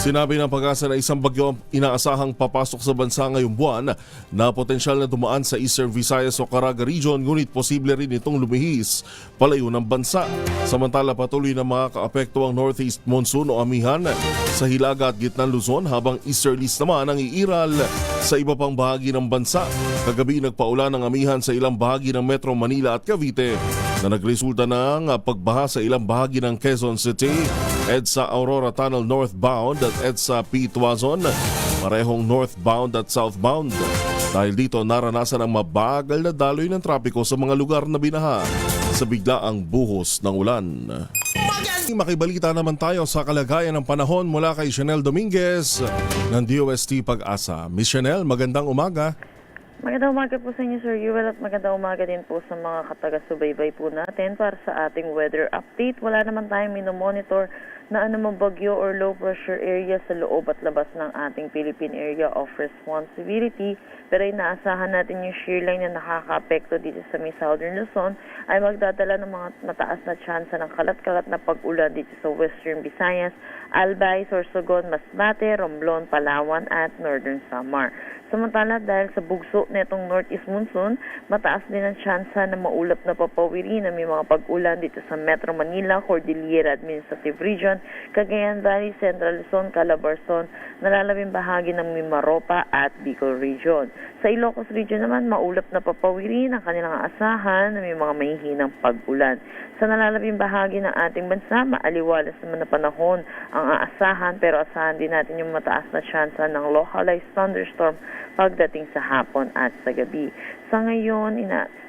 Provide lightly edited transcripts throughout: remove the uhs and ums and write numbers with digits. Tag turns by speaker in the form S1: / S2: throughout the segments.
S1: Sinabi ng Pag-asa na isang bagyo ang inaasahang papasok sa bansa ngayong buwan na potensyal na dumaan sa Eastern Visayas o Caraga Region, ngunit posible rin itong lumihis palayo ng bansa. Samantala, patuloy na makakaapekto ang Northeast Monsoon o amihan sa Hilaga at Gitnang Luzon, habang Easterlies naman ang iiral sa iba pang bahagi ng bansa. Kagabi nagpaulan ng amihan sa ilang bahagi ng Metro Manila at Cavite na nagresulta ng pagbaha sa ilang bahagi ng Quezon City, EDSA Aurora Tunnel northbound at EDSA P. Tuazon, parehong northbound at southbound. Dahil dito naranasan ang mabagal na daloy ng trapiko sa mga lugar na binaha sa biglaang buhos ng ulan. Makibalita naman tayo sa kalagayan ng panahon mula kay Chanel Dominguez ng DOST Pag-asa. Miss Chanel, magandang umaga.
S2: Magandang umaga po sa inyo, Sir Yuel, at magandang umaga din po sa mga kataga-subaybay po natin para sa ating weather update. Wala naman tayong minomonitor na anumang bagyo or low pressure area sa loob at labas ng ating Philippine Area of Responsibility, pero inaasahan natin yung shear line na nakaka-apekto dito sa may Southern Luzon ay magdadala ng mga mataas na tsansa ng kalat-kalat na pag-ulan dito sa Western Visayas, Albay, Sorsogon, Masbate, Romblon, Palawan at Northern Samar. Samantala, dahil sa bugso netong Northeast Monsoon, mataas din ang tsansa na maulap na papawiri na may mga pag-ulan dito sa Metro Manila, Cordillera Administrative Region, Cagayan Valley, Central Luzon, Calabarzon, nalalabing bahagi ng Mimaropa at Bicol Region. Sa Ilocos Region naman, maulap na papawiri ang kanilang aasahan na may mga mahihinang pag-ulan. Sa nalalabing bahagi ng ating bansa, maaliwalas naman na panahon ang aasahan, pero asahan din natin yung mataas na tsansa ng localized thunderstorm pagdating sa hapon at sa gabi. Sa ngayon,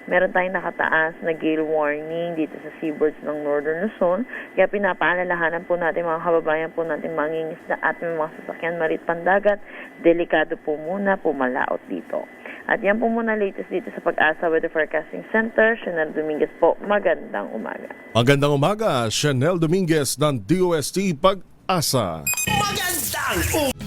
S2: meron tayong nakataas na gale warning dito sa seaboards ng Northern Luzon. Kaya pinapaalalahanan po natin mga kababayan po natin mangingisda at may mga sasakyan marit pandagat. Delikado po muna pumalaot dito. At yan po muna latest dito sa Pag-asa Weather Forecasting Center. Chanel Dominguez po, magandang umaga.
S1: Magandang umaga, Chanel Dominguez ng DOST Pag-asa.
S3: Magandang